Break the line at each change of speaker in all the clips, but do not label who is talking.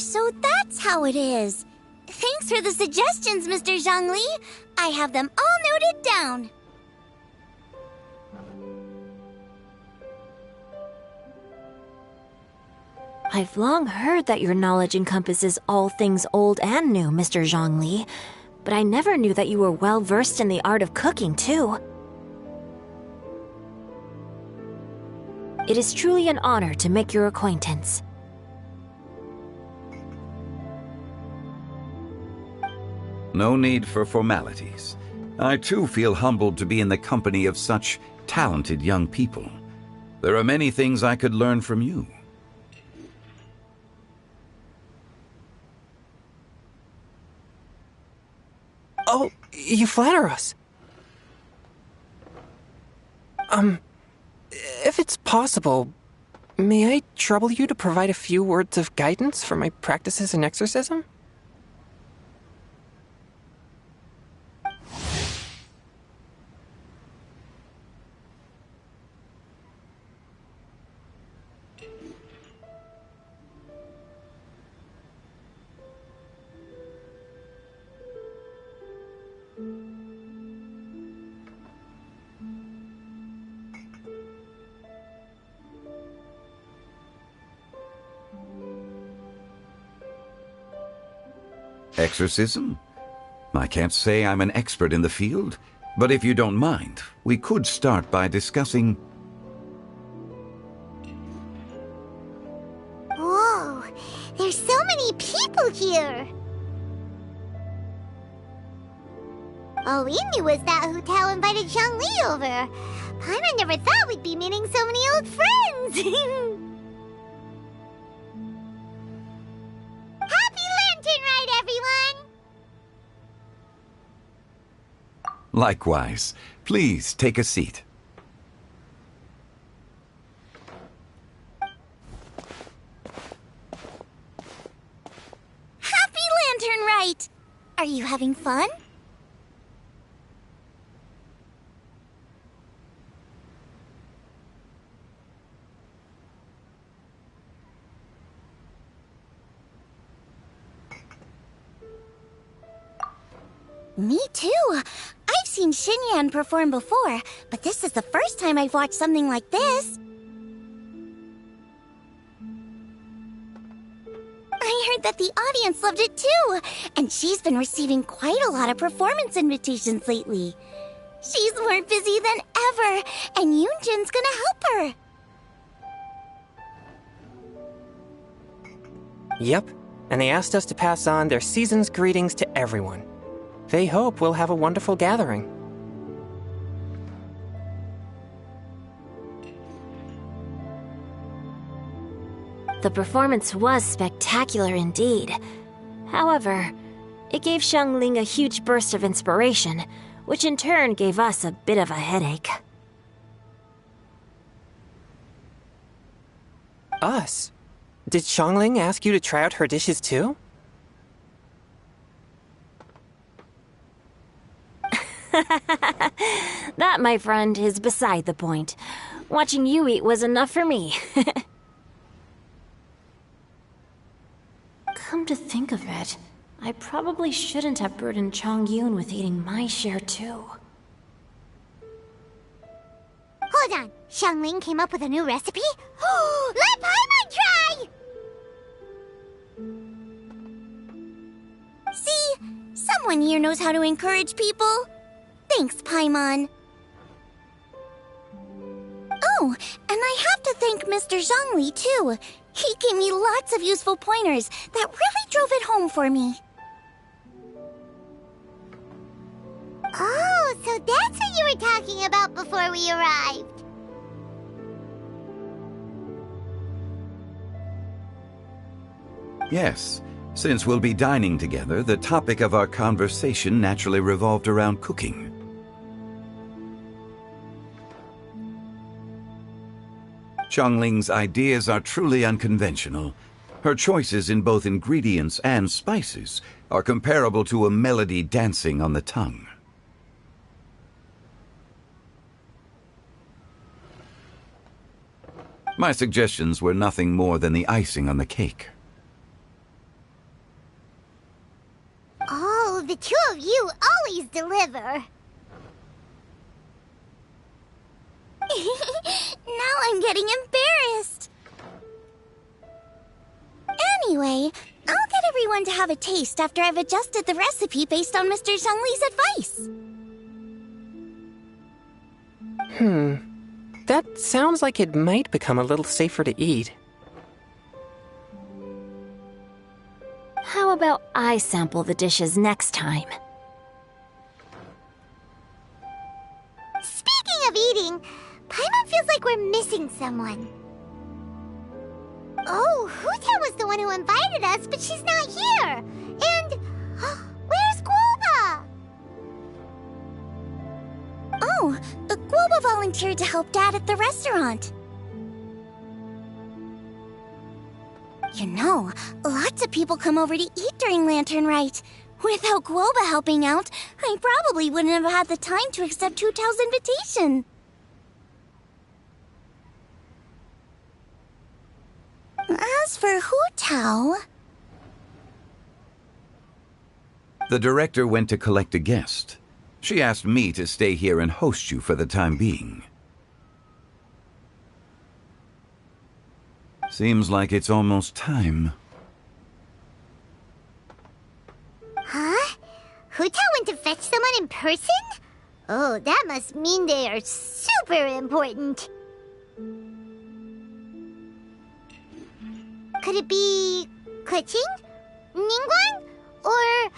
so that's how it is. Thanks for the suggestions, Mr. Zhongli. I have them all noted down.
I've long heard that your knowledge encompasses all things old and new, Mr. Zhongli, but I never knew that you were well versed in the art of cooking, too. It is truly an honor to make your acquaintance.
No need for formalities. I too feel humbled to be in the company of such talented young people. There are many things I could learn from you.
Oh, you flatter us. If it's possible, may I trouble you to provide a few words of guidance for my practices in exorcism?
Exorcism? I can't say I'm an expert in the field, but if you don't mind, we could start by discussing...
Whoa, there's so many people here. All we knew was that Hu Tao invited Zhongli over. Paimon never thought we'd be meeting so many old friends. Happy Lantern Ride, everyone!
Likewise. Please take a seat.
Happy Lantern Rite! Are you having fun? Me too. I've seen Xinyan perform before, but this is the first time I've watched something like this. I heard that the audience loved it too, and she's been receiving quite a lot of performance invitations lately. She's more busy than ever, and Yoonjin's gonna help her.
Yep, and they asked us to pass on their season's greetings to everyone. They hope we'll have a wonderful gathering.
The performance was spectacular indeed. However, it gave Xiangling a huge burst of inspiration, which in turn gave us a bit of a headache.
Us? Did Xiangling ask you to try out her dishes too?
That, my friend, is beside the point. Watching you eat was enough for me. Come to think of it, I probably shouldn't have burdened Chongyun with eating my share too.
Hold on, Xiangling came up with a new recipe? Let Paimon try! See? Someone here knows how to encourage people. Thanks, Paimon. Oh, and I have to thank Mr. Zhongli, too. He gave me lots of useful pointers that really drove it home for me. Oh, so that's what you were talking about before we arrived.
Yes. Since we'll be dining together, the topic of our conversation naturally revolved around cooking. Xiangling's ideas are truly unconventional. Her choices in both ingredients and spices are comparable to a melody dancing on the tongue. My suggestions were nothing more than the icing on the cake.
together. Now I'm getting embarrassed. Anyway, I'll get everyone to have a taste after I've adjusted the recipe based on Mr. Zhongli's advice.
That sounds like it might become a little safer to eat.
How about I sample the dishes next time?
Speaking of eating, Paimon feels like we're missing someone. Oh, Huta was the one who invited us, but she's not here. And where's Guoba? Oh, Guoba volunteered to help Dad at the restaurant. You know, lots of people come over to eat during Lantern Rite. Without Guoba helping out, I probably wouldn't have had the time to accept Hutao's invitation. As for Hutao...
The director went to collect a guest. She asked me to stay here and host you for the time being. Seems like it's almost time.
Huh? Hutao went to fetch someone in person? Oh, that must mean they are super important. Could it be Keqing? Ningguang? Or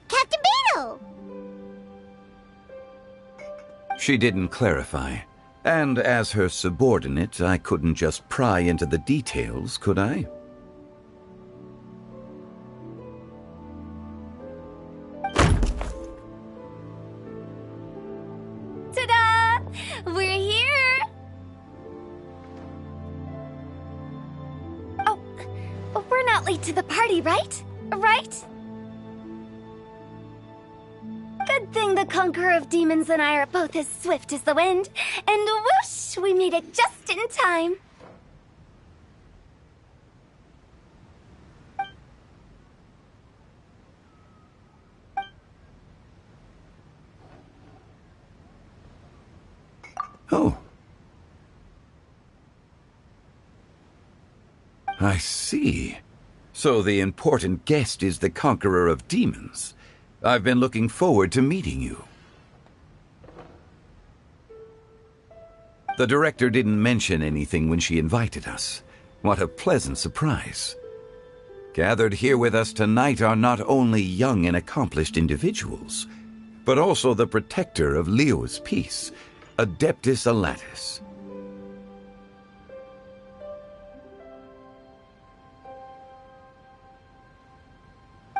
Captain Beidou?
She didn't clarify. And as her subordinate, I couldn't just pry into the details, could I?
Ta-da! We're here! Oh, we're not late to the party, right? Right? Good thing the Conqueror of Demons and I are both as swift as the wind. And whoosh, we made it just in time.
Oh. I see. So the important guest is the Conqueror of Demons. I've been looking forward to meeting you. The director didn't mention anything when she invited us. What a pleasant surprise. Gathered here with us tonight are not only young and accomplished individuals, but also the protector of Leo's peace, Adeptus Alatus.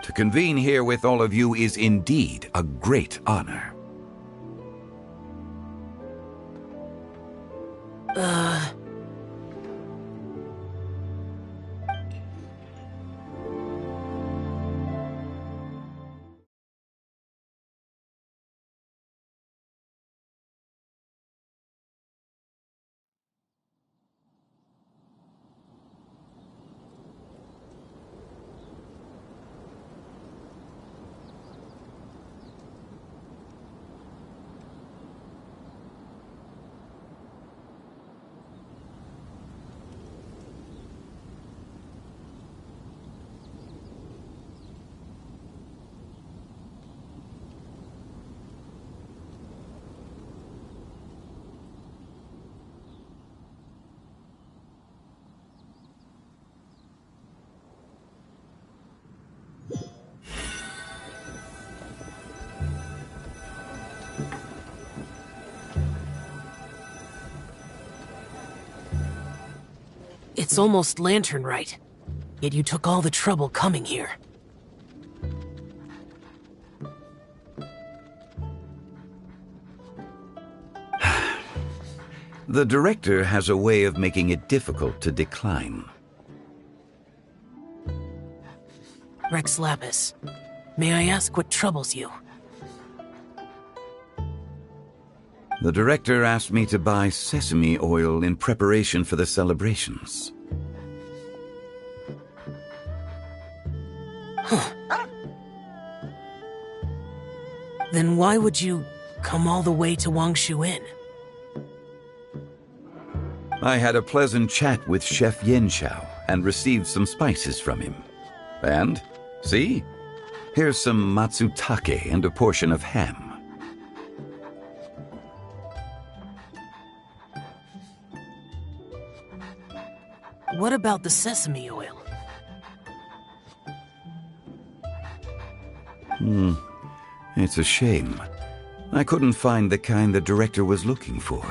To convene here with all of you is indeed a great honor.
It's almost Lantern Rite, yet you took all the trouble coming here.
The director has a way of making it difficult to decline.
Rex Lapis, may I ask what troubles you?
The director asked me to buy sesame oil in preparation for the celebrations.
Then why would you come all the way to Wangshu Inn?
I had a pleasant chat with Chef Yenchao and received some spices from him. And, see? Here's some matsutake and a portion of ham.
What about the sesame oil?
It's a shame. I couldn't find the kind the director was looking for.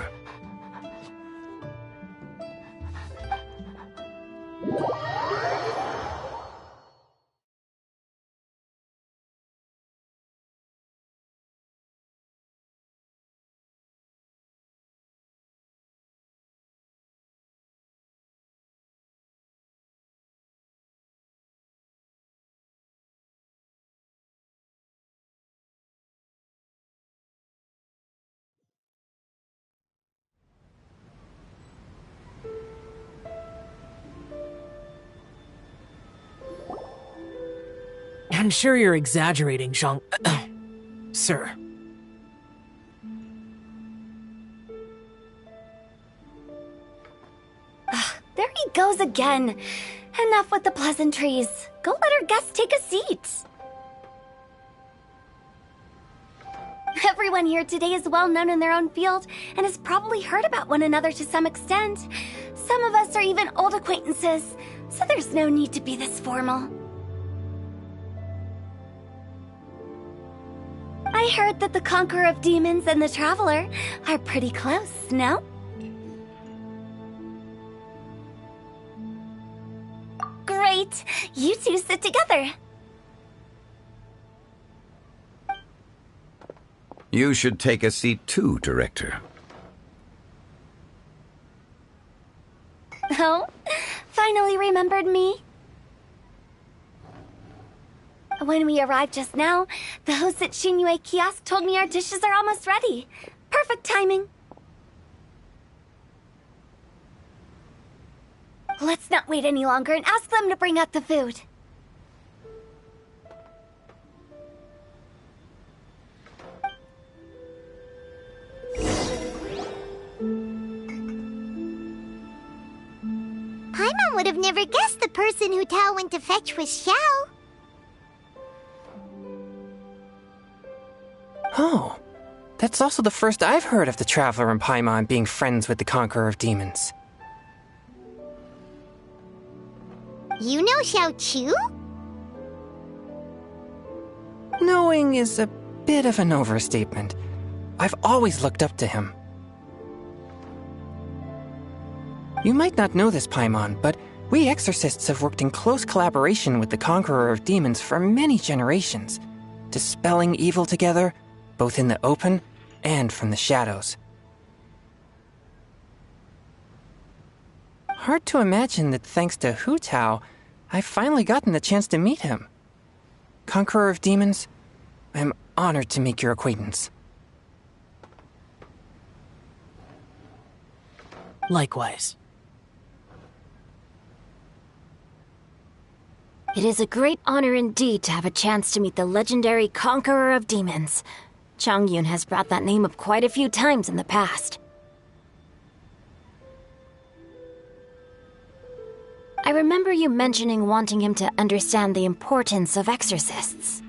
I'm sure you're exaggerating, Zhang... Sir.
There he goes again. Enough with the pleasantries. Go let our guests take a seat. Everyone here today is well known in their own field and has probably heard about one another to some extent. Some of us are even old acquaintances, so there's no need to be this formal. I heard that the Conqueror of Demons and the Traveler are pretty close, no? Great! You two sit together.
You should take a seat too, Director.
Oh? Finally remembered me? When we arrived just now, the host at Shinyue Kiosk told me our dishes are almost ready. Perfect timing. Let's not wait any longer and ask them to bring out the food.
Paimon would have never guessed the person who Tao went to fetch was Xiao.
Oh, that's also the first I've heard of the Traveler and Paimon being friends with the Conqueror of Demons.
You know Xiao Chu?
Knowing is a bit of an overstatement. I've always looked up to him. You might not know this, Paimon, but we exorcists have worked in close collaboration with the Conqueror of Demons for many generations, dispelling evil together, both in the open and from the shadows. Hard to imagine that thanks to Hu Tao, I've finally gotten the chance to meet him. Conqueror of Demons, I'm honored to make your acquaintance.
Likewise.
It is a great honor indeed to have a chance to meet the legendary Conqueror of Demons. Changyun has brought that name up quite a few times in the past. I remember you mentioning wanting him to understand the importance of exorcists.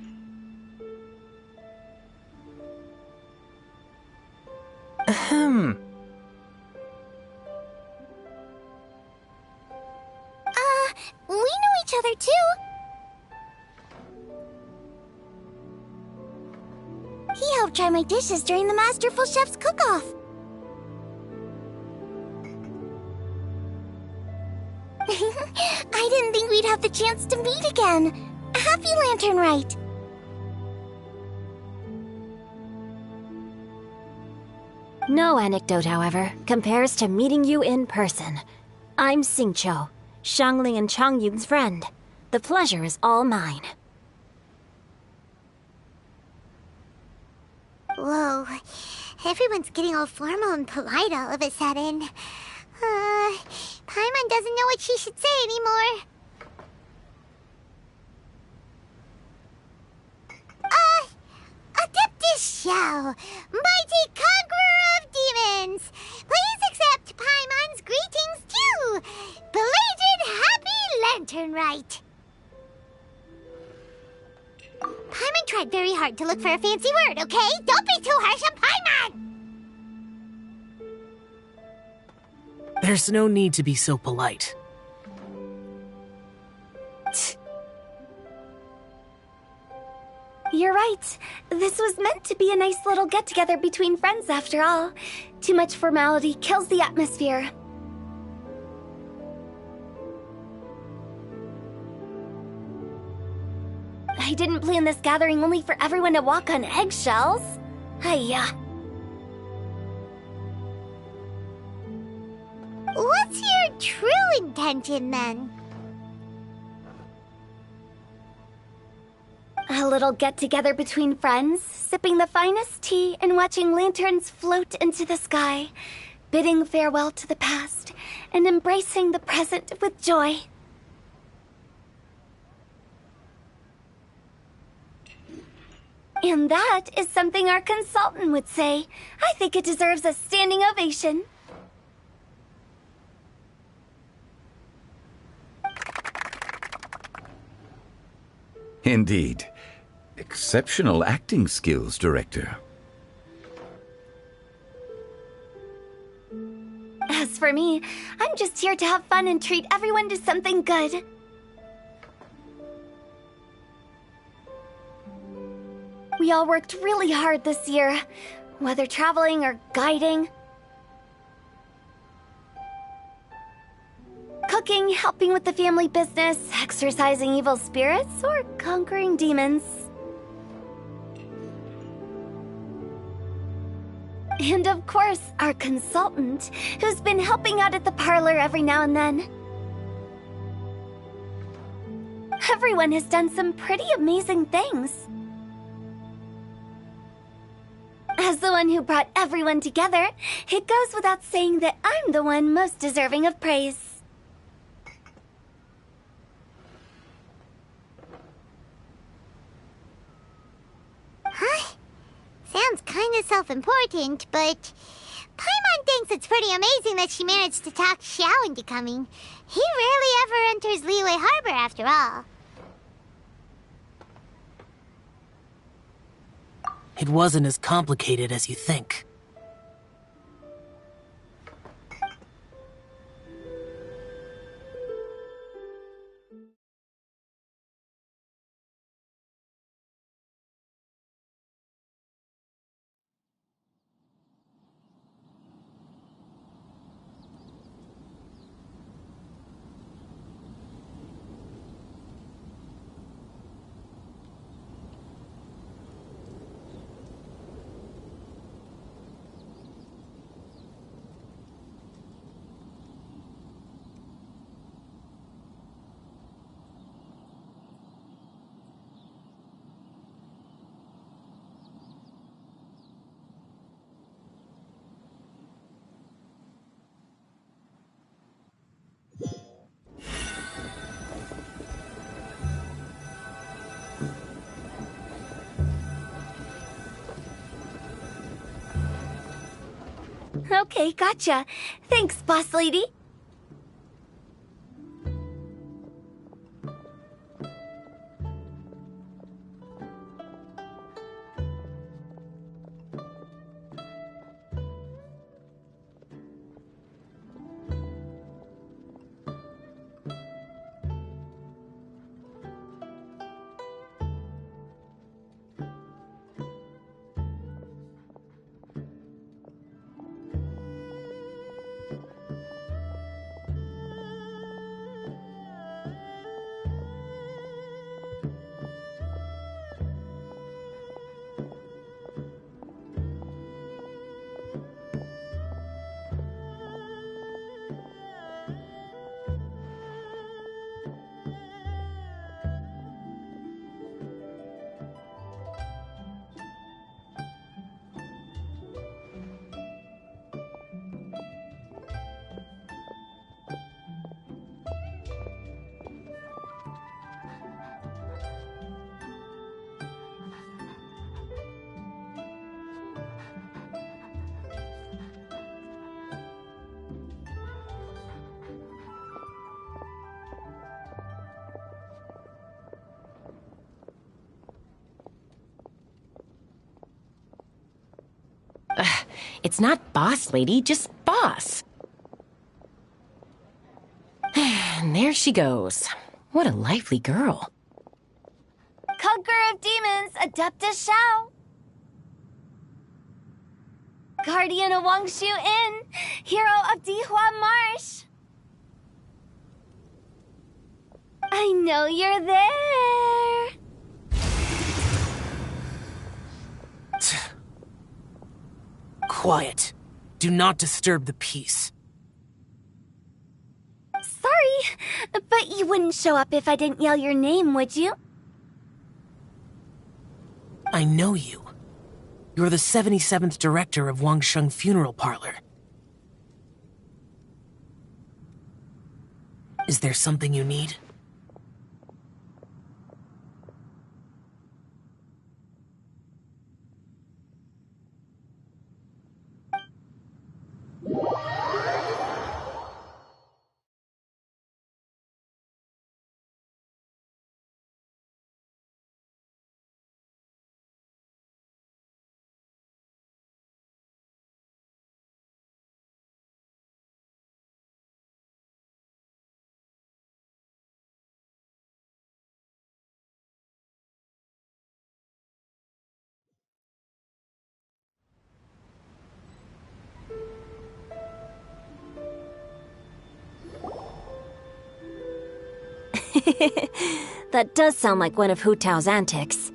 We know each other too. He helped try my dishes during the Masterful Chef's cook-off. I didn't think we'd have the chance to meet again. Happy Lantern Rite.
No anecdote, however, compares to meeting you in person. I'm Xingqiu, Shangling and Changyun's friend. The pleasure is all mine.
Whoa. Everyone's getting all formal and polite all of a sudden. Paimon doesn't know what she should say anymore. Adepti! this show. Mighty Conqueror of Demons, please accept Paimon's greetings too. Belated Happy Lantern Rite. Paimon tried very hard to look for a fancy word, okay? Don't be too harsh on Paimon!
There's no need to be so polite.
You're right. This was meant to be a nice little get-together between friends after all. Too much formality kills the atmosphere. I didn't plan this gathering only for everyone to walk on eggshells. Hiya.
What's your true intention, then?
A little get-together between friends, sipping the finest tea and watching lanterns float into the sky, bidding farewell to the past and embracing the present with joy. And that is something our consultant would say. I think it deserves a standing ovation.
Indeed. Exceptional acting skills, Director.
As for me, I'm just here to have fun and treat everyone to something good. We all worked really hard this year, whether traveling or guiding. Cooking, helping with the family business, exorcising evil spirits, or conquering demons. And of course, our consultant, who's been helping out at the parlor every now and then. Everyone has done some pretty amazing things. As the one who brought everyone together, it goes without saying that I'm the one most deserving of praise.
Huh? Sounds kinda self-important, but Paimon thinks it's pretty amazing that she managed to talk Xiao into coming. He rarely ever enters Liyue Harbor after all.
It wasn't as complicated as you think.
Okay, gotcha. Thanks, boss lady.
It's not boss lady, just boss. And there she goes. What a lively girl.
Conqueror of Demons, Adeptus Shao. Guardian of Wangshu Inn, Hero of Dihua Marsh. I know you're there.
Quiet. Do not disturb the peace.
Sorry, but you wouldn't show up if I didn't yell your name, would you?
I know you. You're the 77th director of Wangsheng Funeral Parlor. Is there something you need?
That does sound like one of Hu Tao's antics.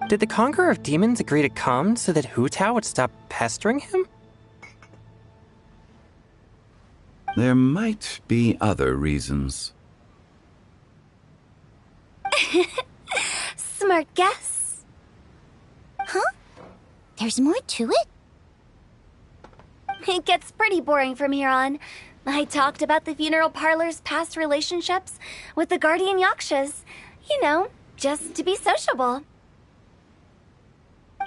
Did the Conqueror of Demons agree to come so that Hu Tao would stop pestering him?
There might be other reasons.
Smart guess. Huh? There's more to it? It gets pretty boring from here on. I talked about the funeral parlor's past relationships with the guardian yakshas. You know, just to be sociable.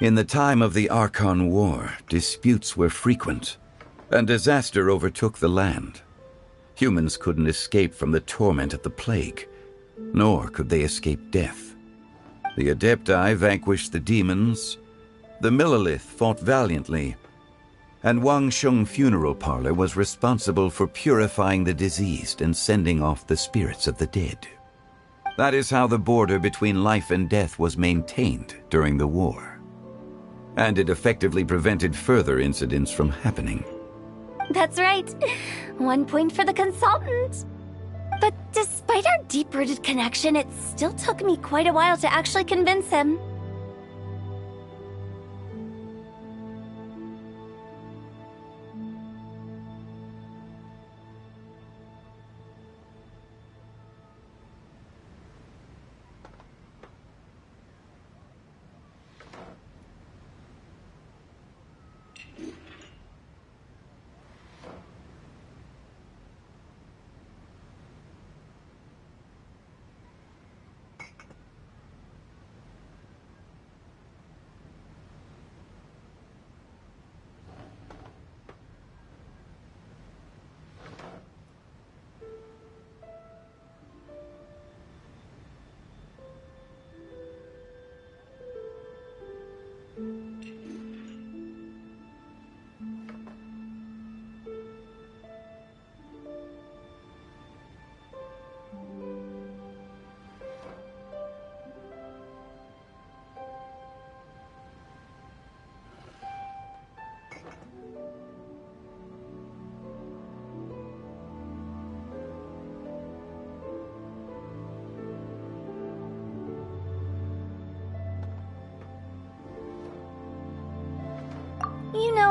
In the time of the Archon War, disputes were frequent, and disaster overtook the land. Humans couldn't escape from the torment of the plague, nor could they escape death. The Adepti vanquished the demons, the Millelith fought valiantly, and Wangsheng Funeral Parlor was responsible for purifying the diseased and sending off the spirits of the dead. That is how the border between life and death was maintained during the war. And it effectively prevented further incidents from happening.
That's right. 1 point for the consultant. But despite our deep-rooted connection, it still took me quite a while to actually convince him.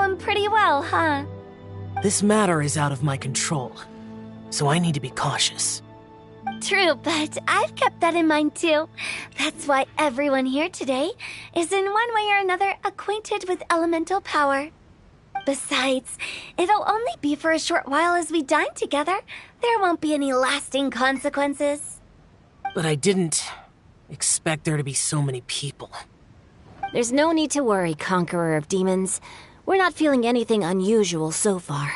doing pretty well, huh?
This matter is out of my control, so I need to be cautious.
True, but I've kept that in mind too. That's why everyone here today is in one way or another acquainted with elemental power. Besides, it'll only be for a short while as we dine together. There won't be any lasting consequences.
But I didn't expect there to be so many people.
There's no need to worry, Conqueror of Demons. We're not feeling anything unusual so far.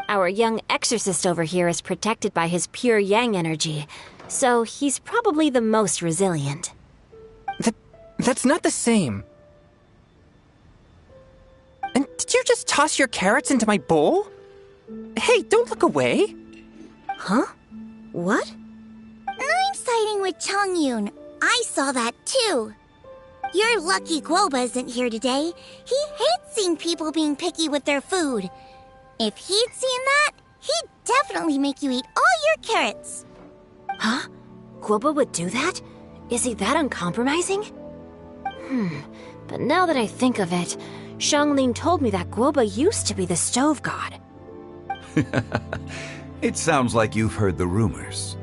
Our young exorcist over here is protected by his pure yang energy, so he's probably the most resilient.
That's not the same. And did you just toss your carrots into my bowl? Hey, don't look away.
Huh? What?
I'm siding with Chongyun. I saw that too. You're lucky Guoba isn't here today. He hates seeing people being picky with their food. If he'd seen that, he'd definitely make you eat all your carrots.
Huh? Guoba would do that? Is he that uncompromising? But now that I think of it, Xiangling told me that Guoba used to be the stove god.
It sounds like you've heard the rumors.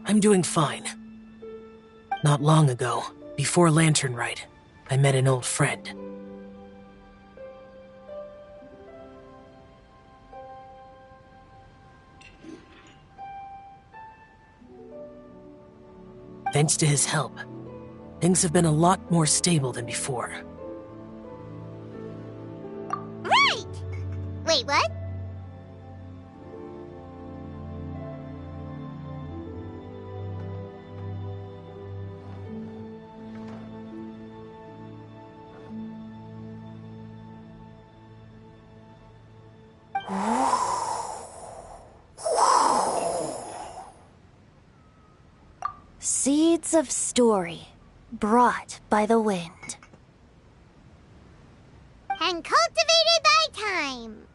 I'm doing fine. Not long ago, before Lantern Rite, I met an old friend. Thanks to his help, things have been a lot more stable than before.
Right! Wait, what?
Seeds of story, brought by the wind.
And cultivated by time.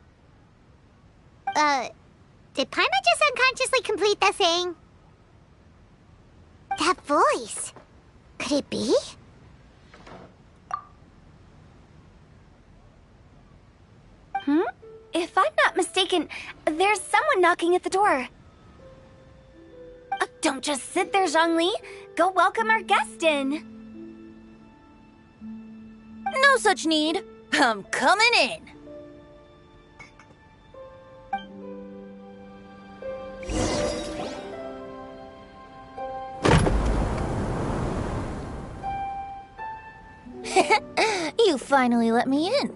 Did Paimon just unconsciously complete that saying? That voice. Could it be?
If I'm not mistaken, there's someone knocking at the door. Don't just sit there, Zhongli. Go welcome our guest in.
No such need. I'm coming in. You finally let me in.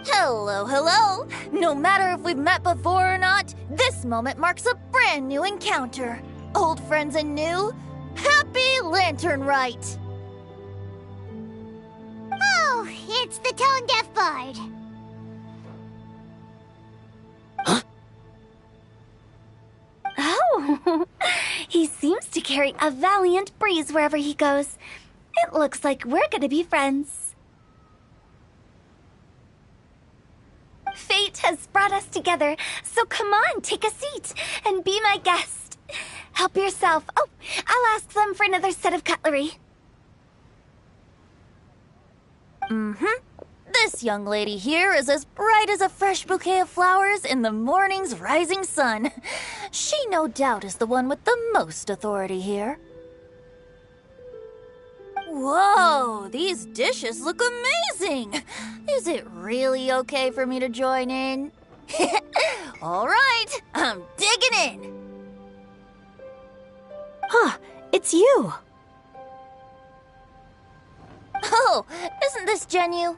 Hello, hello. No matter if we've met before or not, this moment marks a brand new encounter. Old friends and new, happy Lantern Rite.
Oh, it's the Tone Deaf Bard.
Oh, he seems to carry a valiant breeze wherever he goes. It looks like we're gonna be friends. Fate has brought us together, so come on, take a seat and be my guest. Help yourself. Oh, I'll ask them for another set of cutlery.
This young lady here is as bright as a fresh bouquet of flowers in the morning's rising sun. She no doubt is the one with the most authority here. Whoa, these dishes look amazing! Is it really okay for me to join in? All right, I'm digging in!
Huh, It's you!
Oh, isn't this Genu?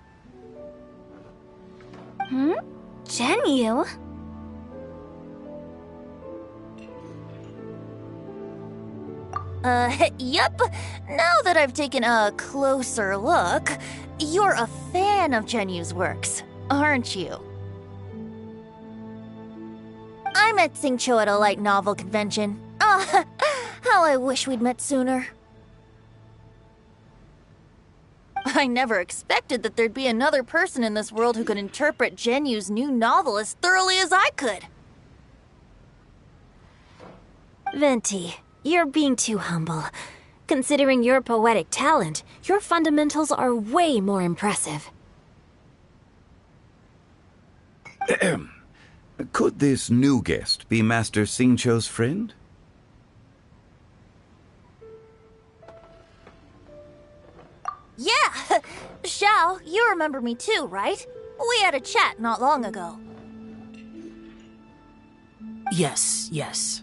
Genu?
Yep. Now that I've taken a closer look, you're a fan of Genu's works, aren't you? I met Xingqiu at a light novel convention. Ah, how I wish we'd met sooner. I never expected that there'd be another person in this world who could interpret Genu's new novel as thoroughly as I could.
Venti, you're being too humble. Considering your poetic talent, your fundamentals are way more impressive.
Could this new guest be Master Xingqiu's friend?
Yeah! Xiao, you remember me too, right? We had a chat not long ago.
Yes.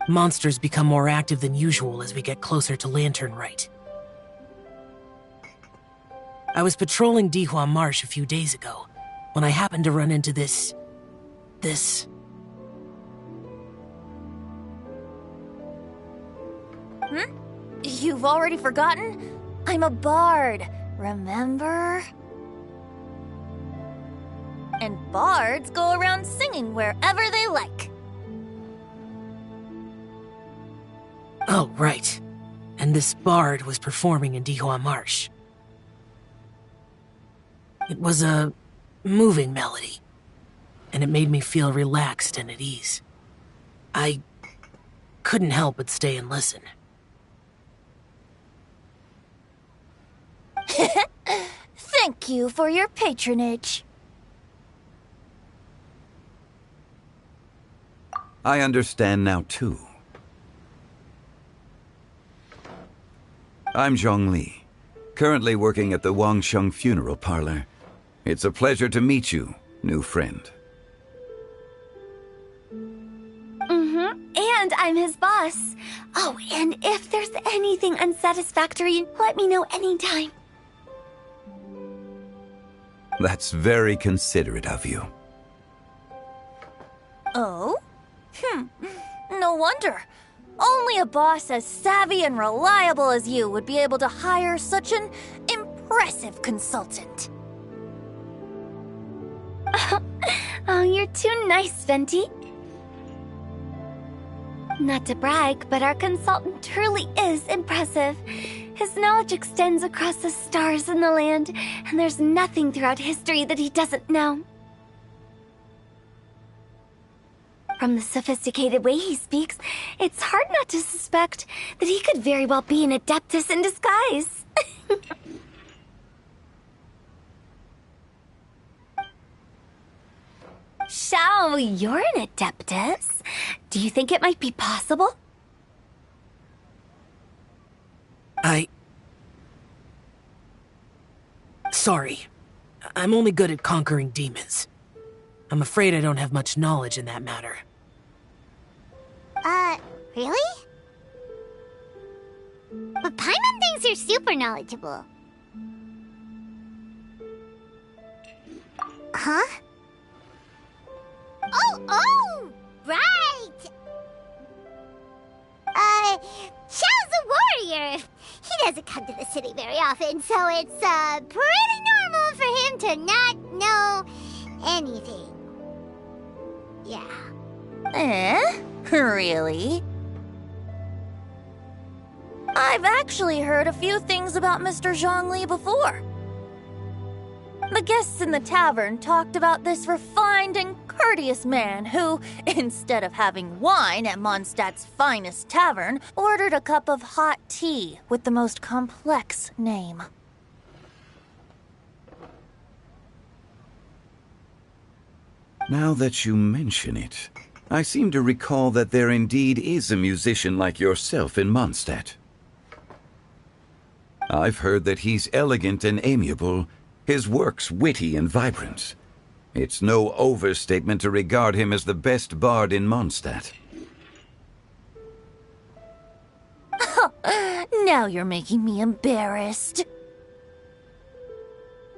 Monsters become more active than usual as we get closer to Lantern Rite. I was patrolling Dihua Marsh a few days ago, when I happened to run into this...
You've already forgotten? I'm a bard, remember? And bards go around singing wherever they like.
Oh, right. And this bard was performing in Dihua Marsh. It was a moving melody, and it made me feel relaxed and at ease. I couldn't help but stay and listen.
Thank you for your patronage.
I understand now, too. I'm Zhongli, currently working at the Wangsheng Funeral Parlor. It's a pleasure to meet you, new friend.
And I'm his boss. Oh, and if there's anything unsatisfactory, let me know anytime.
That's very considerate of you.
Oh? No wonder. Only a boss as savvy and reliable as you would be able to hire such an impressive consultant.
Oh, you're too nice, Venti. Not to brag, but our consultant truly is impressive. His knowledge extends across the stars and the land, and there's nothing throughout history that he doesn't know. From the sophisticated way he speaks, it's hard not to suspect that he could very well be an adeptus in disguise. Xiao, you're an adeptus. Do you think it might be possible?
Sorry. I'm only good at conquering demons. I'm afraid I don't have much knowledge in that matter.
Really? But Paimon thinks you're super knowledgeable. Huh? Oh, right! Xiao's a warrior. He doesn't come to the city very often, so it's, pretty normal for him to not know anything. Yeah.
Really? I've actually heard a few things about Mr. Zhongli before. The guests in the tavern talked about this refined and courteous man who, instead of having wine at Mondstadt's finest tavern, ordered a cup of hot tea with the most complex name.
Now that you mention it, I seem to recall that there indeed is a musician like yourself in Mondstadt. I've heard that he's elegant and amiable, his works witty and vibrant. It's no overstatement to regard him as the best bard in Mondstadt.
Now you're making me embarrassed.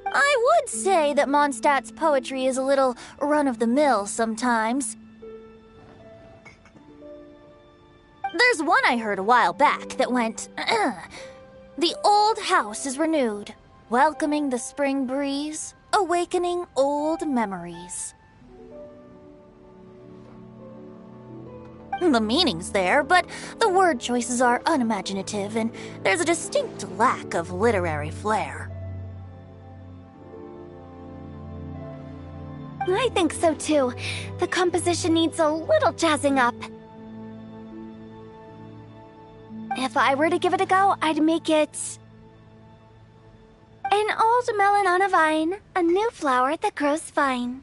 I would say that Mondstadt's poetry is a little run-of-the-mill sometimes. There's one I heard a while back that went, "The old house is renewed, welcoming the spring breeze, awakening old memories." The meaning's there, but the word choices are unimaginative, and there's a distinct lack of literary flair.
I think so too. The composition needs a little jazzing up. If I were to give it a go, I'd make it... An old melon on a vine, a new flower that grows fine.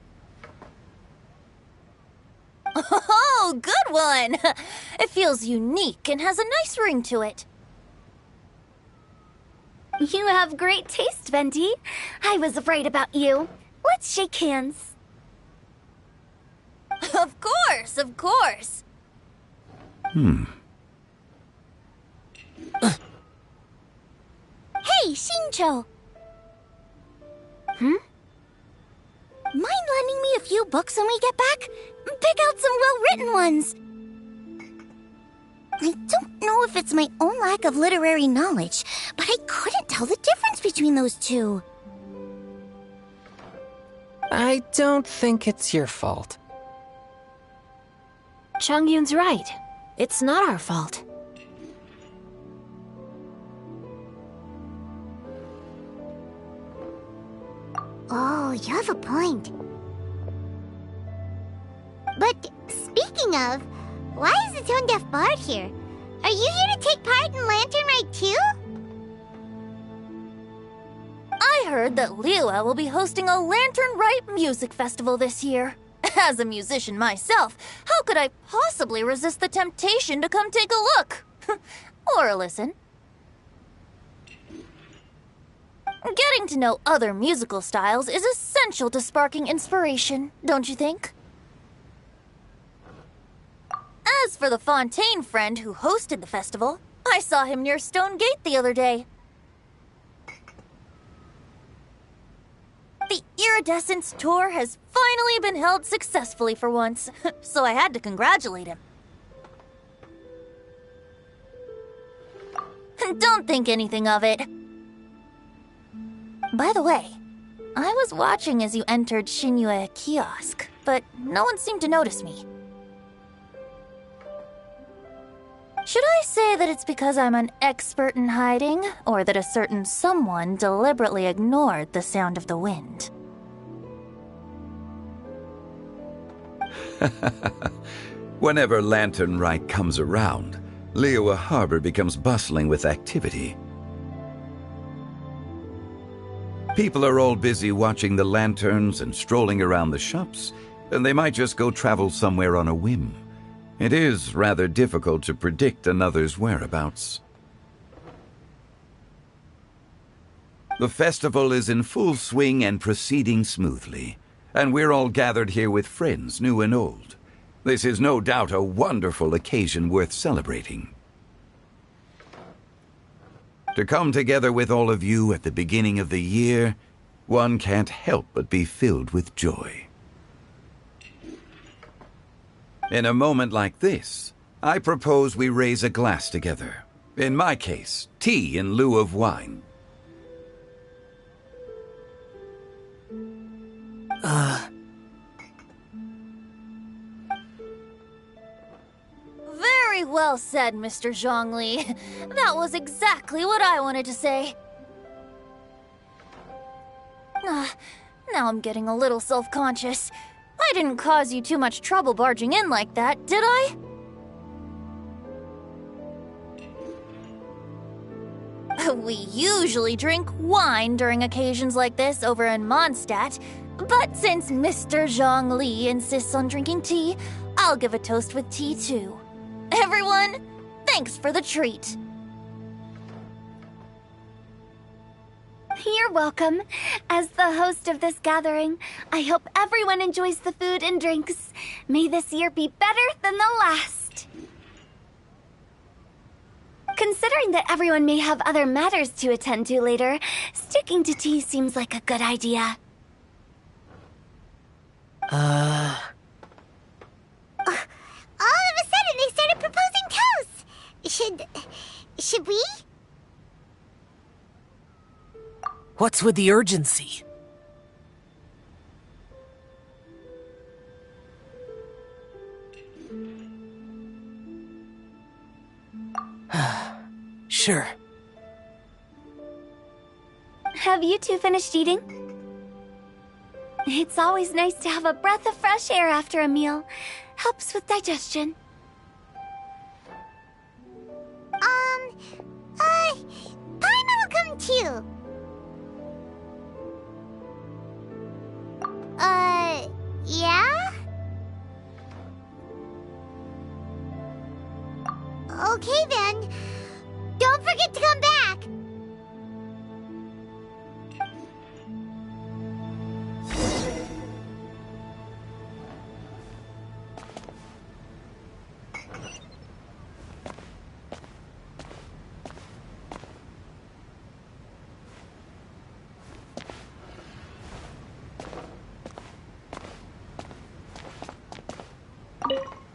Oh, good one! It feels unique and has a nice ring to it.
You have great taste, Venti. I was right about you. Let's shake hands.
Of course, of course.
Hey, Shincho! Mind lending me a few books when we get back? Pick out some well-written ones. I don't know if it's my own lack of literary knowledge, but I couldn't tell the difference between those two.
I don't think it's your fault.
Chongyun's right. It's not our fault.
Oh, you have a point. But speaking of, why is the Tone Deaf Bard here? Are you here to take part in Lantern Rite too?
I heard that Liyue will be hosting a Lantern Rite music festival this year. As a musician myself, how could I possibly resist the temptation to come take a look? Or listen. Getting to know other musical styles is essential to sparking inspiration, don't you think? As for the Fontaine friend who hosted the festival, I saw him near Stone Gate the other day. The Iridescence tour has finally been held successfully for once, so I had to congratulate him. Don't think anything of it. By the way, I was watching as you entered Shinyue Kiosk, but no one seemed to notice me. Should I say that it's because I'm an expert in hiding, or that a certain someone deliberately ignored the sound of the wind?
Whenever Lantern Rite comes around, Liyue Harbor becomes bustling with activity. People are all busy watching the lanterns and strolling around the shops, and they might just go travel somewhere on a whim. It is rather difficult to predict another's whereabouts. The festival is in full swing and proceeding smoothly, and we're all gathered here with friends, new and old. This is no doubt a wonderful occasion worth celebrating. To come together with all of you at the beginning of the year, one can't help but be filled with joy. In a moment like this, I propose we raise a glass together. In my case, tea in lieu of wine.
Very well said, Mr. Zhongli. That was exactly what I wanted to say. Now I'm getting a little self-conscious. I didn't cause you too much trouble barging in like that, did I? We usually drink wine during occasions like this over in Mondstadt, but since Mr. Zhongli insists on drinking tea, I'll give a toast with tea too. Everyone, thanks for the treat.
You're welcome. As the host of this gathering, I hope everyone enjoys the food and drinks. May this year be better than the last. Considering that everyone may have other matters to attend to later, sticking to tea seems like a good idea.
All of a sudden, they started proposing toasts. Should we?
What's with the urgency? Sure.
Have you two finished eating? It's always nice to have a breath of fresh air after a meal. Helps with digestion.
Paimon will come too. Yeah? Okay then. Don't forget to come back.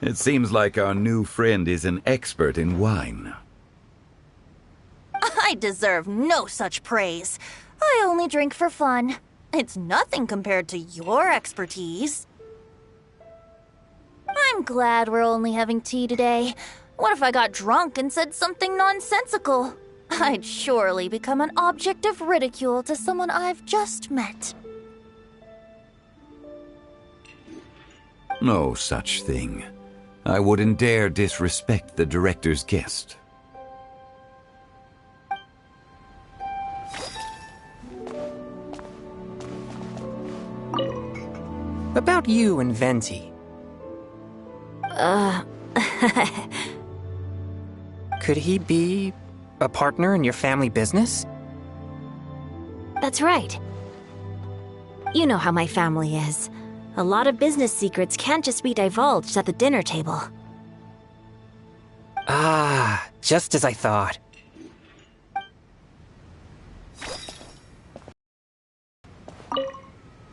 It seems like our new friend is an expert in wine.
I deserve no such praise. I only drink for fun. It's nothing compared to your expertise. I'm glad we're only having tea today. What if I got drunk and said something nonsensical? I'd surely become an object of ridicule to someone I've just met.
No such thing. I wouldn't dare disrespect the director's guest.
About you and Venti. Could he be a partner in your family business?
That's right. You know how my family is. A lot of business secrets can't just be divulged at the dinner table.
Ah, just as I thought.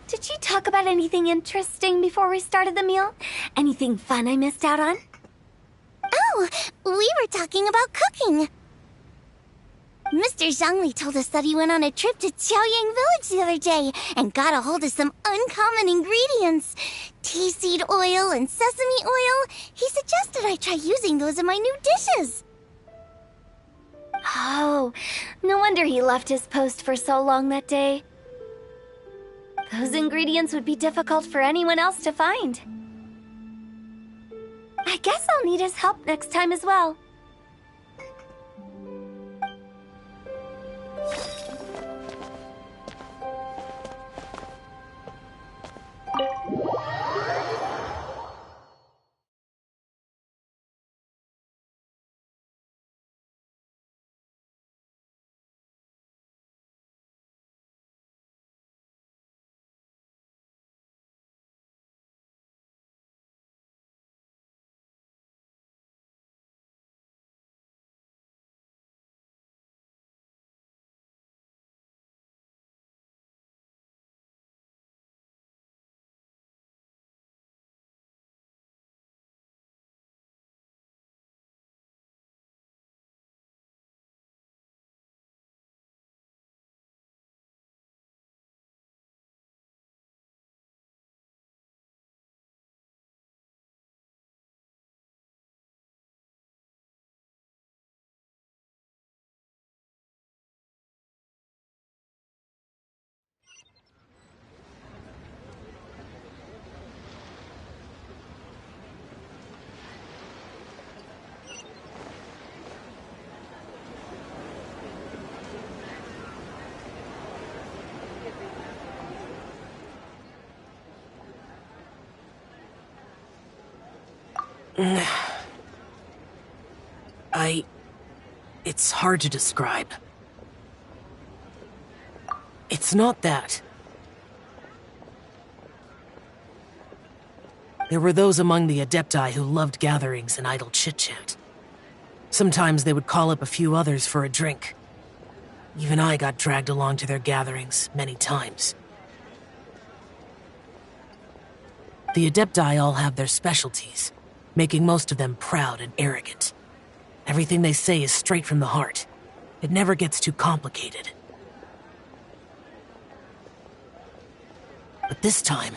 Did you talk about anything interesting before we started the meal? Anything fun I missed out on? Oh, we were talking about cooking. Mr. Zhongli told us that he went on a trip to Qiaoyang Village the other day and got a hold of some uncommon ingredients. Tea seed oil and sesame oil. He suggested I try using those in my new dishes. Oh, no wonder he left his post for so long that day. Those ingredients would be difficult for anyone else to find. I guess I'll need his help next time as well.
It's hard to describe. It's not that. There were those among the Adepti who loved gatherings and idle chit-chat. Sometimes they would call up a few others for a drink. Even I got dragged along to their gatherings many times. The Adepti all have their specialties, making most of them proud and arrogant. Everything they say is straight from the heart. It never gets too complicated. But this time...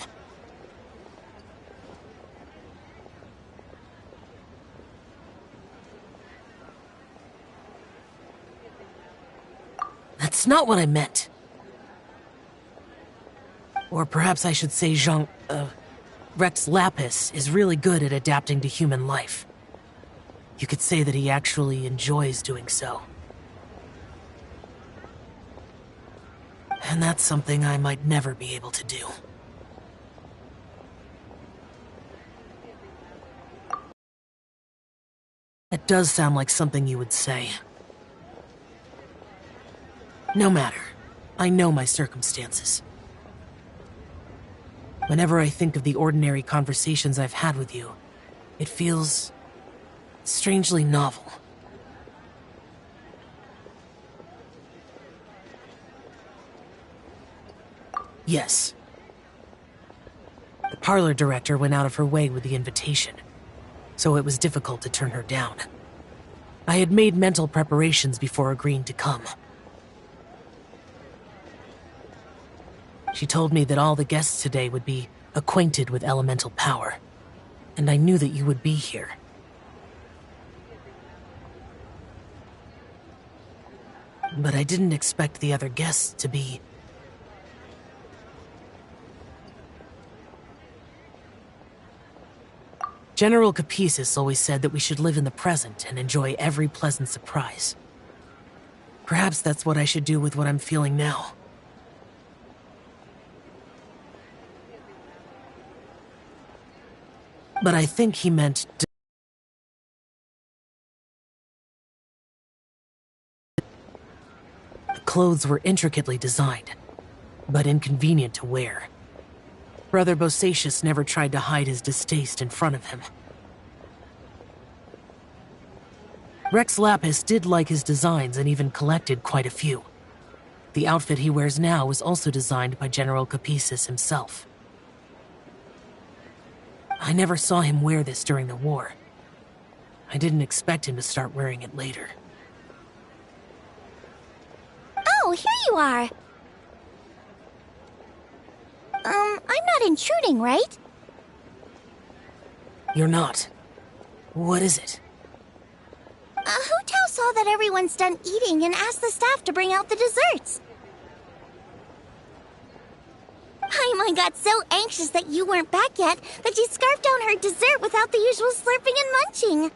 That's not what I meant. Or perhaps I should say Rex Lapis is really good at adapting to human life. You could say that he actually enjoys doing so. And that's something I might never be able to do. It does sound like something you would say. No matter. I know my circumstances. Whenever I think of the ordinary conversations I've had with you, it feels strangely novel. Yes. The parlor director went out of her way with the invitation, so it was difficult to turn her down. I had made mental preparations before agreeing to come. She told me that all the guests today would be acquainted with elemental power, and I knew that you would be here. But I didn't expect the other guests to be... General Capisis always said that we should live in the present and enjoy every pleasant surprise. Perhaps that's what I should do with what I'm feeling now. But I think he meant... The clothes were intricately designed, but inconvenient to wear. Brother Bosacius never tried to hide his distaste in front of him. Rex Lapis did like his designs and even collected quite a few. The outfit he wears now was also designed by General Capisis himself. I never saw him wear this during the war. I didn't expect him to start wearing it later.
Oh, here you are! I'm not intruding, right?
You're not. What is it?
Hu Tao saw that everyone's done eating and asked the staff to bring out the desserts. Paimon got so anxious that you weren't back yet that she scarfed down her dessert without the usual slurping and munching.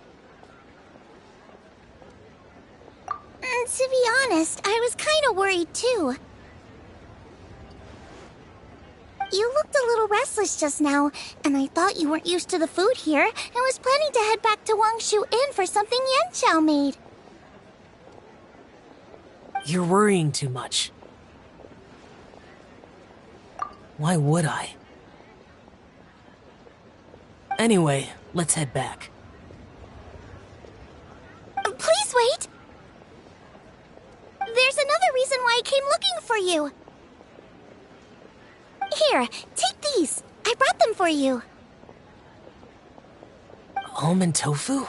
To be honest, I was kind of worried too. You looked a little restless just now, and I thought you weren't used to the food here and was planning to head back to Wangshu Inn for something Yanqiao made.
You're worrying too much. Why would I? Anyway, let's head back.
Please wait! There's another reason why I came looking for you. Here, take these. I brought them for you.
Almond tofu?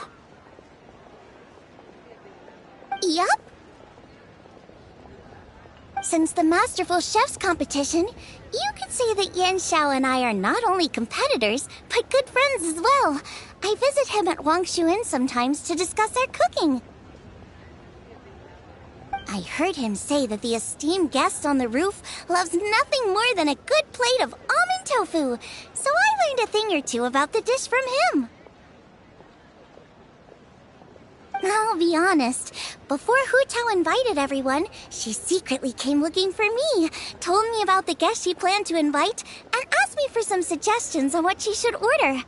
Yup. Since the Masterful Chef's competition, you could say that Yanqiao and I are not only competitors, but good friends as well. I visit him at Wangshu Inn sometimes to discuss our cooking. I heard him say that the esteemed guest on the roof loves nothing more than a good plate of almond tofu, so I learned a thing or two about the dish from him. I'll be honest, before Hu Tao invited everyone, she secretly came looking for me, told me about the guest she planned to invite, and asked me for some suggestions on what she should order.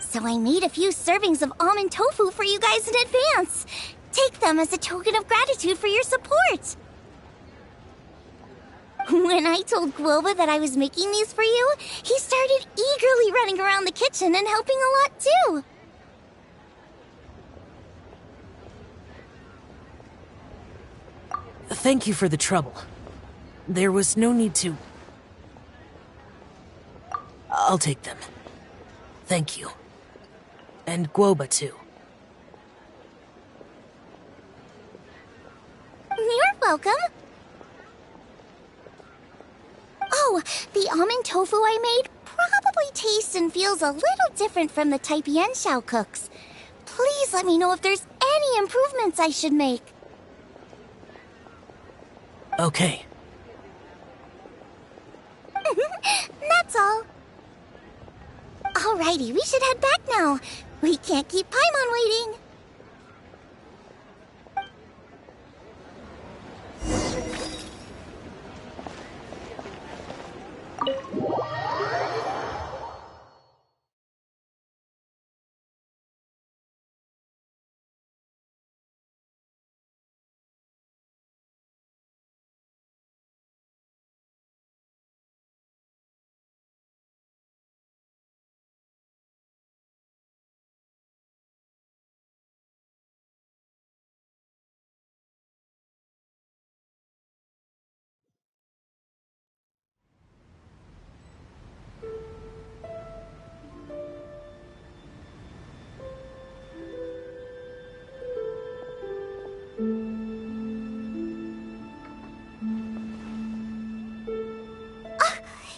So I made a few servings of almond tofu for you guys in advance. Take them as a token of gratitude for your support. When I told Guoba that I was making these for you, he started eagerly running around the kitchen and helping a lot too.
Thank you for the trouble. There was no need to... I'll take them. Thank you. And Guoba, too.
You're welcome. Oh, the almond tofu I made probably tastes and feels a little different from the type Yanxiao cooks. Please let me know if there's any improvements I should make.
Okay.
That's all. Alrighty, we should head back now. We can't keep Paimon waiting.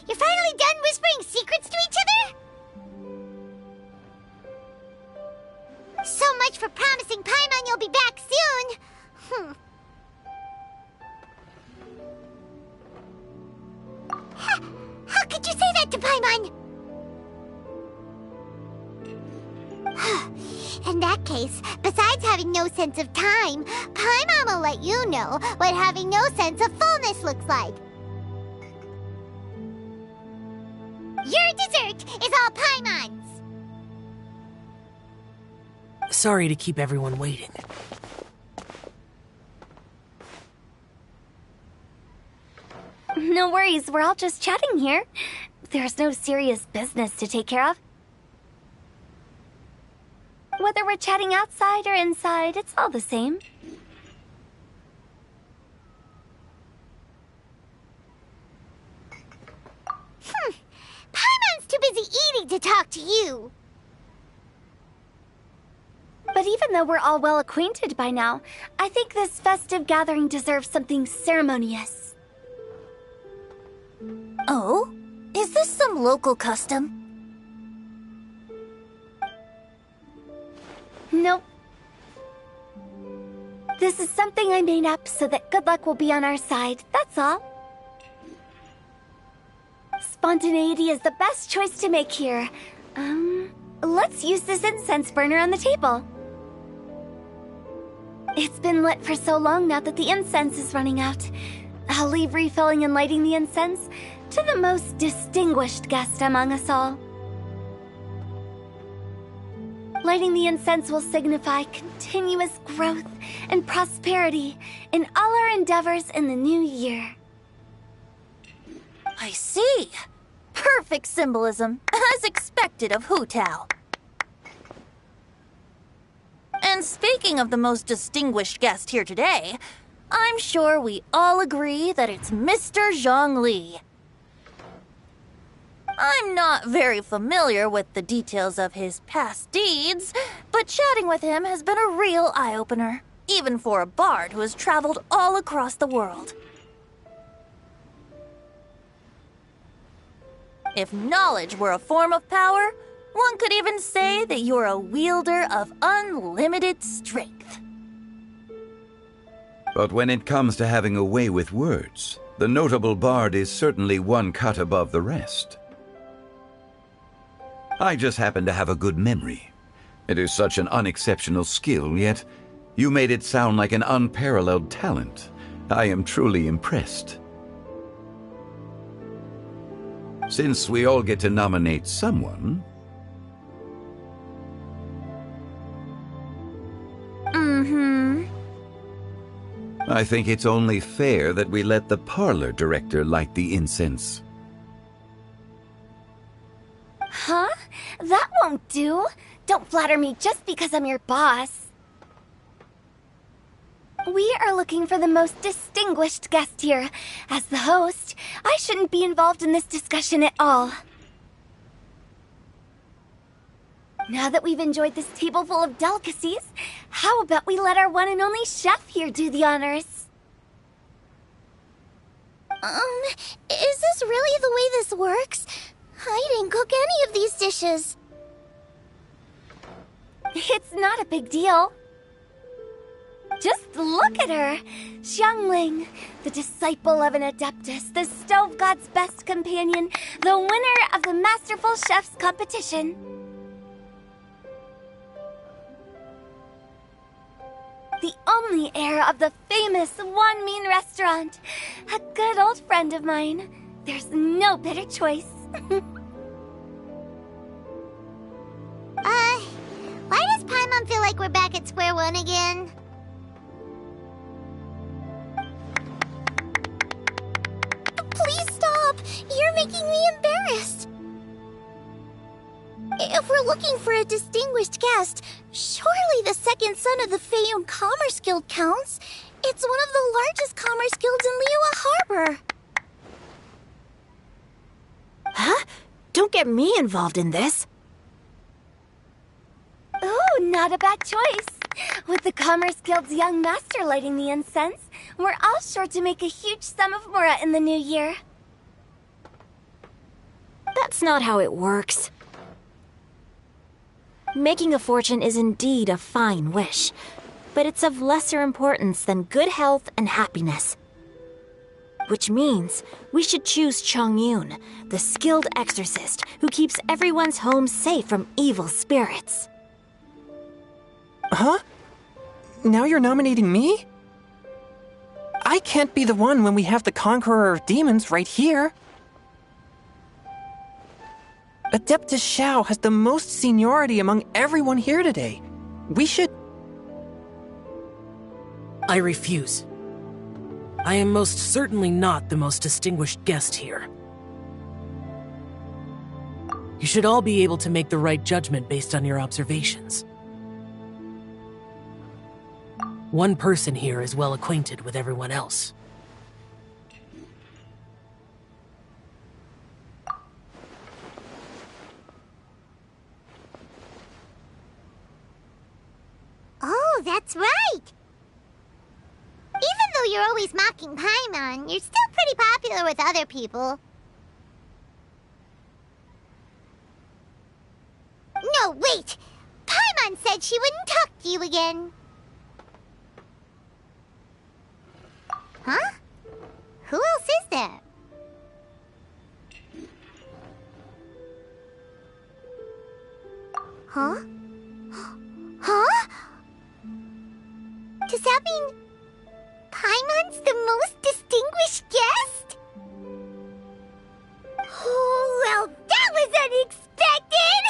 You're finally done whispering secrets to each other? So much for promising Paimon you'll be back soon. How could you say that to Paimon? In that case, besides having no sense of time, Paimon will let you know what having no sense of fullness looks like. Your dessert is all Paimon's!
Sorry to keep everyone waiting.
No worries, we're all just chatting here. There's no serious business to take care of. Whether we're chatting outside or inside, it's all the same.
Paimon's too busy eating to talk to you.
But even though we're all well acquainted by now, I think this festive gathering deserves something ceremonious. Oh? Is this some local custom? Nope. This is something I made up so that good luck will be on our side, that's all. Spontaneity is the best choice to make here. Let's use this incense burner on the table. It's been lit for so long now that the incense is running out. I'll leave refilling and lighting the incense to the most distinguished guest among us all. Lighting the incense will signify continuous growth and prosperity in all our endeavors in the new year. I see. Perfect symbolism, as expected of Hu Tao. And speaking of the most distinguished guest here today, I'm sure we all agree that it's Mr. Zhongli. I'm not very familiar with the details of his past deeds, but chatting with him has been a real eye-opener, even for a bard who has traveled all across the world. If knowledge were a form of power, one could even say that you're a wielder of unlimited strength.
But when it comes to having a way with words, the notable bard is certainly one cut above the rest. I just happen to have a good memory. It is such an unexceptional skill, yet you made it sound like an unparalleled talent. I am truly impressed. Since we all get to nominate someone... I think it's only fair that we let the parlor director light the incense.
Huh? That won't do. Don't flatter me just because I'm your boss.
We are looking for the most distinguished guest here. As the host, I shouldn't be involved in this discussion at all. Now that we've enjoyed this table full of delicacies, how about we let our one and only chef here do the honors? Is this really the way this works? I didn't cook any of these dishes. It's not a big deal. Just look at her! Xiangling, the disciple of an adeptus, the stove god's best companion, the winner of the Masterful Chef's competition. The only heir of the famous Wan Min restaurant. A good old friend of mine. There's no better choice.
Why does Paimon feel like we're back at square one again?
Please stop! You're making me embarrassed. If we're looking for a distinguished guest, surely the second son of the Feiyun Commerce Guild counts. It's one of the largest commerce guilds in Liyue Harbor.
Huh? Don't get me involved in this.
Oh, not a bad choice. With the Commerce Guild's young master lighting the incense, we're all sure to make a huge sum of mora in the new year.
That's not how it works. Making a fortune is indeed a fine wish, but it's of lesser importance than good health and happiness. Which means we should choose Chongyun, the skilled exorcist who keeps everyone's home safe from evil spirits.
Huh? Now you're nominating me? I can't be the one when we have the Conqueror of Demons right here. Adeptus Xiao has the most seniority among everyone here today. We should...
I refuse. I am most certainly not the most distinguished guest here. You should all be able to make the right judgment based on your observations. One person here is well acquainted with everyone else.
Oh, that's right! Even though you're always mocking Paimon, you're still pretty popular with other people. No, wait! Paimon said she wouldn't talk to you again. Huh? Who else is there? Huh? Huh? Does that mean Paimon's the most distinguished guest? Oh, well, that was unexpected!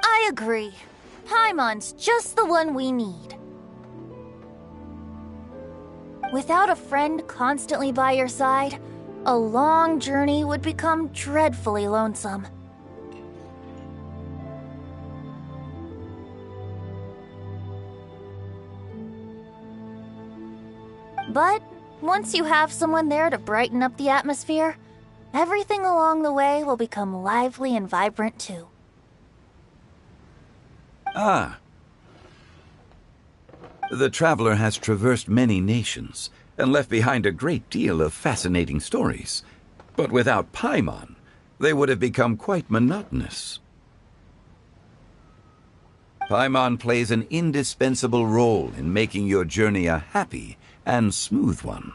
I agree. Paimon's just the one we need. Without a friend constantly by your side, a long journey would become dreadfully lonesome. But once you have someone there to brighten up the atmosphere, everything along the way will become lively and vibrant too.
Ah. The traveler has traversed many nations and left behind a great deal of fascinating stories. But without Paimon, they would have become quite monotonous. Paimon plays an indispensable role in making your journey a happy and smooth one.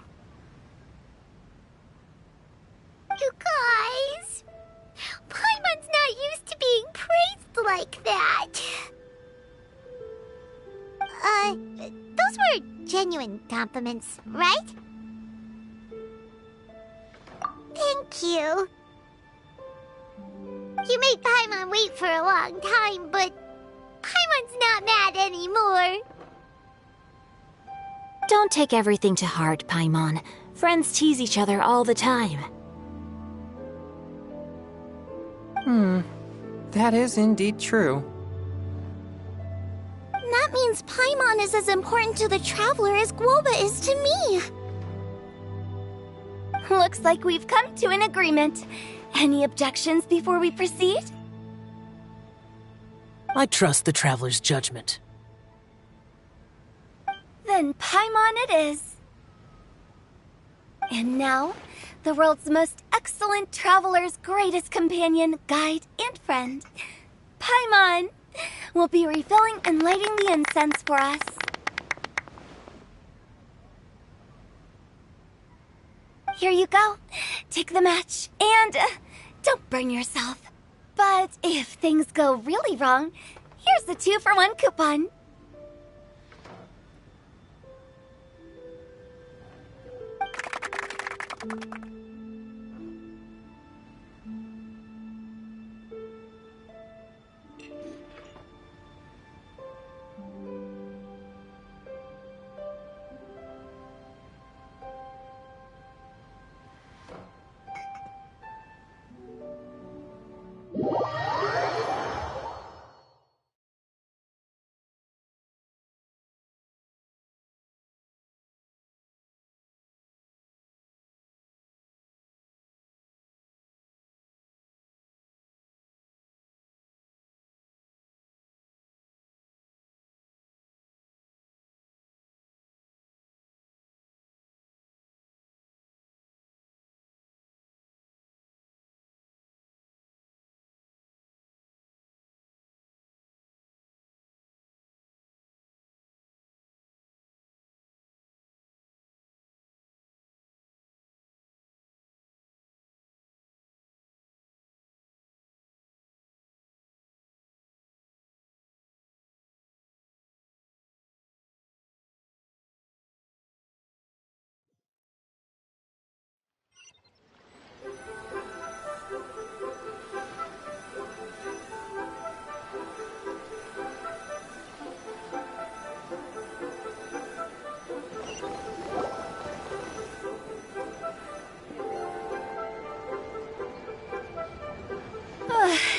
You guys, Paimon's not used to being praised like that. Those were genuine compliments, right? Thank you. You made Paimon wait for a long time, but Paimon's not mad anymore.
Don't take everything to heart, Paimon. Friends tease each other all the time.
That is indeed true.
That means Paimon is as important to the traveler as Guoba is to me. Looks like we've come to an agreement. Any objections before we proceed?
I trust the traveler's judgment.
Then Paimon it is. And now, the world's most excellent traveler's greatest companion, guide, and friend, Paimon, will be refilling and lighting the incense for us. Here you go. Take the match, and don't burn yourself. But if things go really wrong, here's the 2-for-1 coupon.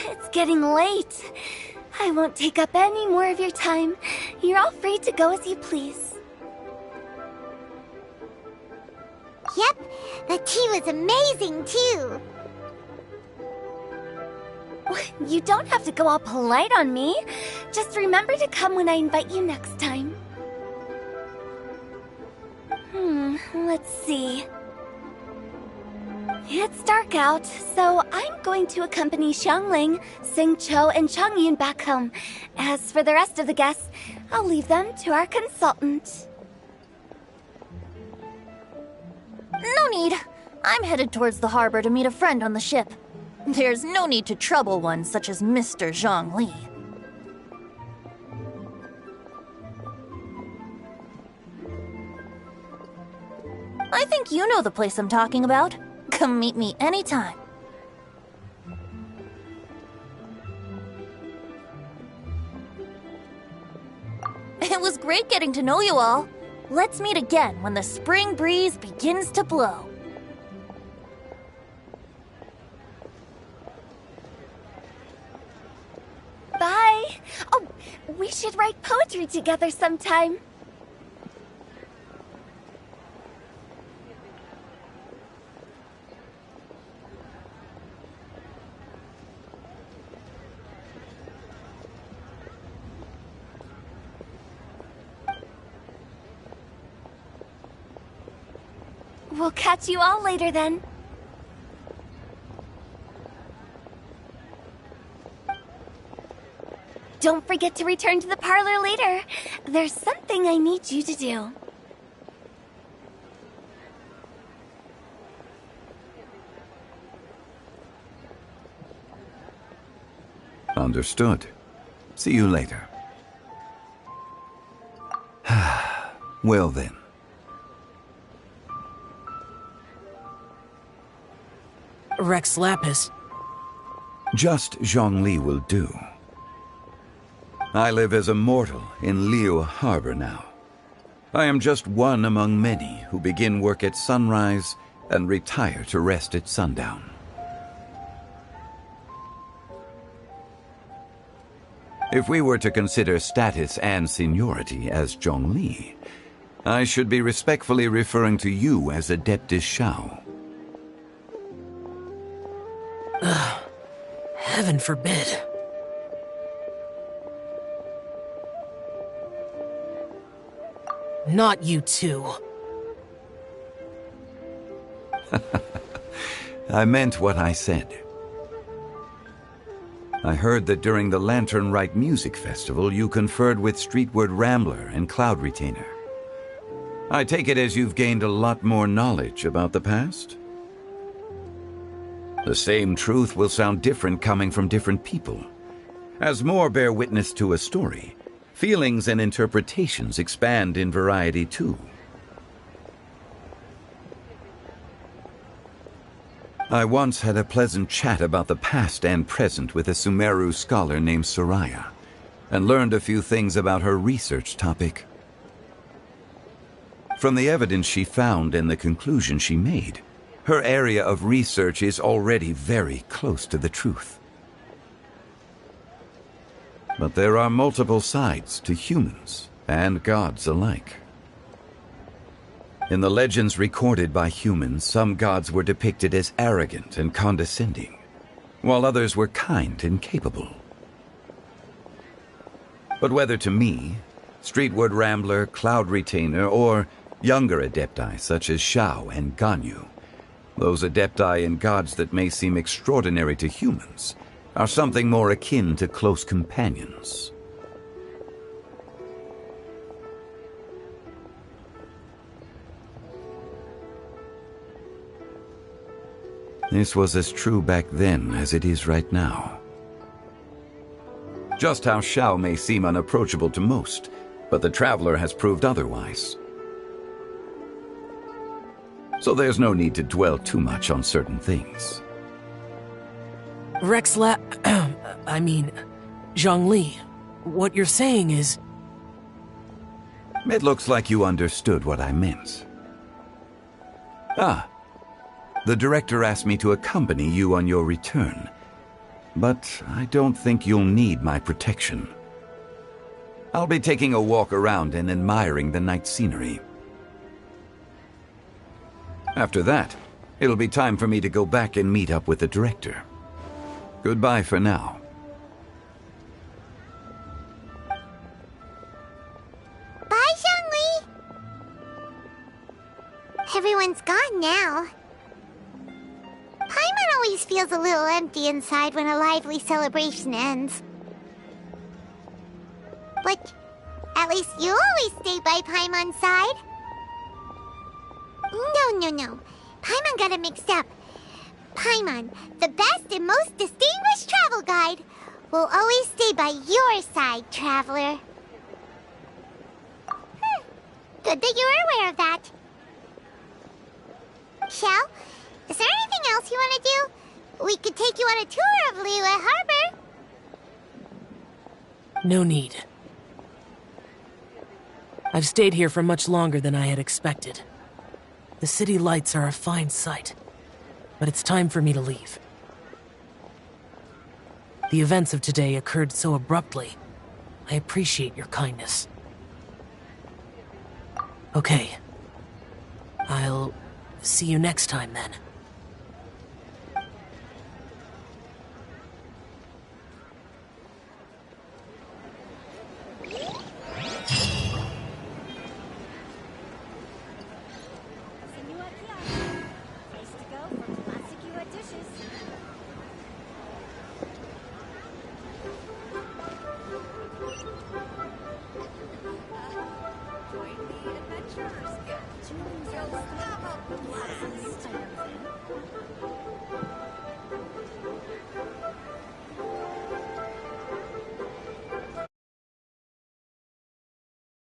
It's getting late. I won't take up any more of your time. You're all free to go as you please.
Yep, the tea was amazing too.
You don't have to go all polite on me. Just remember to come when I invite you next time. Let's see. It's dark out, so I'm going to accompany Xiangling, Xingqiu, and Changyun back home. As for the rest of the guests, I'll leave them to our consultant.
No need. I'm headed towards the harbor to meet a friend on the ship. There's no need to trouble one such as Mr. Zhongli. I think you know the place I'm talking about. Come meet me anytime. It was great getting to know you all. Let's meet again when the spring breeze begins to blow.
Bye! Oh, we should write poetry together sometime. We'll catch you all later then. Don't forget to return to the parlor later. There's something I need you to do.
Understood. See you later. Well then.
Rex Lapis.
Just Zhongli will do. I live as a mortal in Liu Harbor now. I am just one among many who begin work at sunrise and retire to rest at sundown. If we were to consider status and seniority as Zhongli, I should be respectfully referring to you as Adeptus Shao.
Heaven forbid. Not you too.
I meant what I said. I heard that during the Lantern Rite Music Festival, you conferred with Streetward Rambler and Cloud Retainer. I take it as you've gained a lot more knowledge about the past? The same truth will sound different coming from different people. As more bear witness to a story, feelings and interpretations expand in variety too. I once had a pleasant chat about the past and present with a Sumeru scholar named Soraya, and learned a few things about her research topic. From the evidence she found and the conclusion she made, her area of research is already very close to the truth. But there are multiple sides to humans and gods alike. In the legends recorded by humans, some gods were depicted as arrogant and condescending, while others were kind and capable. But whether to me, Streetward Rambler, Cloud Retainer, or younger adepti such as Shao and Ganyu, those adepti and gods that may seem extraordinary to humans are something more akin to close companions. This was as true back then as it is right now. Just how Shao may seem unapproachable to most, but the Traveler has proved otherwise. So there's no need to dwell too much on certain things.
Zhongli, what you're saying is...
It looks like you understood what I meant. The director asked me to accompany you on your return, but I don't think you'll need my protection. I'll be taking a walk around and admiring the night scenery. After that, it'll be time for me to go back and meet up with the director. Goodbye for now.
Bye, Zhongli! Everyone's gone now. Paimon always feels a little empty inside when a lively celebration ends. But at least you always stay by Paimon's side. No. Paimon got it mixed up. Paimon, the best and most distinguished travel guide, will always stay by your side, Traveler. Good that you're aware of that. Shao, is there anything else you want to do? We could take you on a tour of Liyue Harbor.
No need. I've stayed here for much longer than I had expected. The city lights are a fine sight, but it's time for me to leave. The events of today occurred so abruptly. I appreciate your kindness. Okay. I'll see you next time, then.